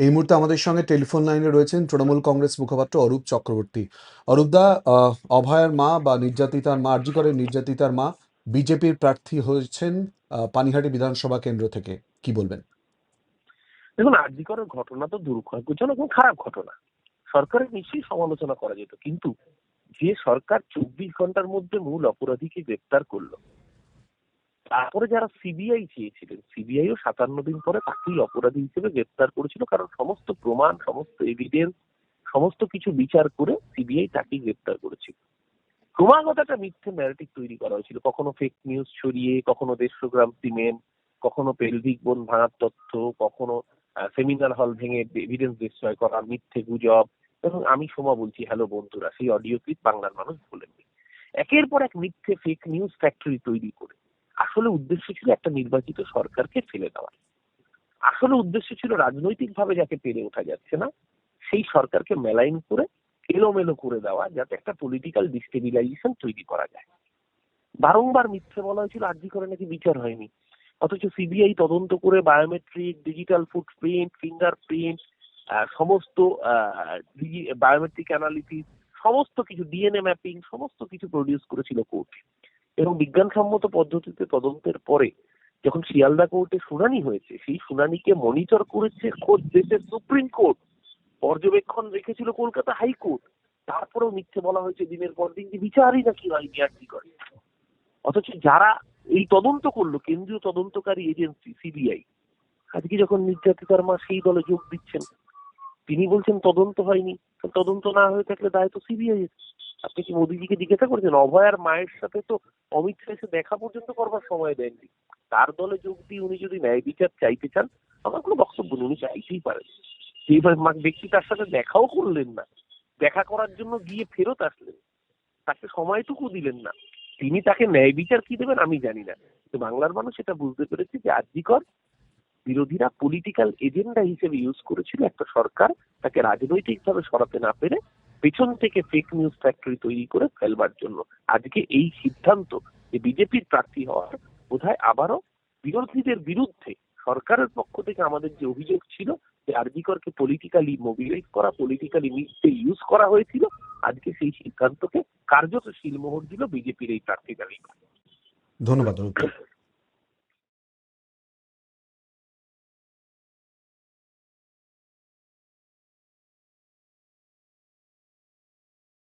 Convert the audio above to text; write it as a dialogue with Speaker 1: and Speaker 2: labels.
Speaker 1: এই মুহূর্তে আমাদের সঙ্গে টেলিফোন লাইনে রয়েছেন তৃণমূল কংগ্রেস মুখপাত্র অরূপ চক্রবর্তী। অরূপদা, অভয়ার মা বা নির্যাতিতার মা, আরজি করের নির্যাতিতার মা বিজেপির প্রার্থী হয়েছেন পানিহাটি বিধানসভা কেন্দ্র থেকে, কি বলবেন?
Speaker 2: দেখুন, আরজি করের ঘটনা তো দুর্ভাগ্যজনক এবং খারাপ ঘটনা। সরকারের নিশ্চয়ই সমালোচনা করা যেত, কিন্তু যে সরকার 24 ঘন্টার মধ্যে মূল অপরাধীকে গ্রেপ্তার করলো, তারপরে যারা সিবিআই চেয়েছিলেন, সিবিআইও 57 দিন পরে তাকেই অপরাধী হিসেবে গ্রেপ্তার করেছিল, কারণ সমস্ত প্রমাণ, সমস্ত এভিডেন্স, সমস্ত কিছু বিচার করে সিবিআই তাকেই গ্রেপ্তার করেছিল। ক্রমাগত একটা মিথ্যে ন্যারেটিভ তৈরি করা হয়েছিল, কখনো ফেক নিউজ ছড়িয়ে, কখনো 150 গ্রাম সিমেন্ট, কখনো পেলভিক বোন ভাঙার তথ্য, কখনো সেমিনার হল ভেঙে এভিডেন্স ডিস্ট্রয় করা, মিথ্যে গুজব। এবং আমি সোমা বলছি, হ্যালো বন্ধুরা, সেই অডিও ক্লিপ বাংলার মানুষ ভুলেননি। একের পর এক মিথ্যে ফেক নিউজ ফ্যাক্টরি তৈরি করে আসলে উদ্দেশ্য ছিল একটা নির্বাচিত সরকারকে ফেলে দেওয়া। আসলে উদ্দেশ্য ছিল রাজনৈতিকভাবে যাকে পেরে ওঠা যাচ্ছে না, সেই সরকারকে মেলাইন করে এলোমেলো করে দেওয়া, যাতে একটা পলিটিক্যাল ডিস্টেবিলাইজেশন তৈরি করা যায়। বারংবার মিথ্যে বলা হয়েছিল আরজি করে নাকি বিচার হয়নি, অথচ সিবিআই তদন্ত করে বায়োমেট্রিক, ডিজিটাল ফুটপ্রিন্ট, ফিঙ্গারপ্রিন্ট, সমস্ত বায়োমেট্রিক অ্যানালিসিস, সমস্ত কিছু, ডিএনএ ম্যাপিং, সমস্ত কিছু প্রডিউস করেছিল কোর্ট। এবং বিজ্ঞানসম্মত পদ্ধতিতে তদন্তের পরে যখন শিয়ালদা কোর্টে শুনানি হয়েছে, সেই শুনানিকে মনিটর করেছে খোদ দেশের সুপ্রিম কোর্ট, পর্যবেক্ষণ রেখেছিল কলকাতা হাইকোর্ট। তারপরেও মিথ্যে বলা হয়েছে দিনের পর দিন যে বিচারই নাকি হয়নি আরজি করে। অথচ যারা এই তদন্ত করলো, কেন্দ্রীয় তদন্তকারী এজেন্সি সিবিআই, আজকে যখন নির্যাতিতার মা সেই দলে যোগ দিচ্ছেন, তিনি বলছেন তদন্ত হয়নি। তদন্ত না হয়ে থাকলে দায় তো সিবিআই। আপনি কি মোদিজিকে জিজ্ঞাসা করেছেন? অভয়ার মায়ের সাথে তো অমিত শাহ এসে দেখা পর্যন্ত করবার সময় দেননি। তার দলে যোগ দিয়ে উনি যদি ন্যায় বিচার চাইতে চান, আমার কোনো বক্তব্য নেই, উনি চাইতেই পারেন। সেই ব্যক্তি তার সাথে দেখাও করলেন না, দেখা করার জন্য গিয়ে ফেরত আসলেন, তাকে সময়টুকু দিলেন না। তিনি তাকে ন্যায় বিচার কি দেবেন আমি জানি না, কিন্তু বাংলার মানুষ এটা বুঝতে পেরেছে যে আরজি কর বিরোধীরা পলিটিক্যাল এজেন্ডা হিসেবে ইউজ করেছিল। একটা সরকার তাকে রাজনৈতিকভাবে সরাতে না পেরে পেছন থেকে ফেক নিউজ ফ্যাক্টরি তৈরি করে ফেলবার জন্য আজকে এই সিদ্ধান্ত যে বিজেপির প্রার্থী হওয়ার, বোধহয় আবারও বিরোধীদের বিরুদ্ধে সরকারের পক্ষ থেকে আমাদের যে অভিযোগ ছিল যে আরজি করকে পলিটিক্যালি মোবিলাইজ করা, পলিটিক্যালি মিথ্যে ইউজ করা হয়েছিল, আজকে সেই সিদ্ধান্তকে কার্যত শিলমোহর দিল বিজেপির এই প্রার্থী তালিকা।
Speaker 1: ধন্যবাদ অরূপ।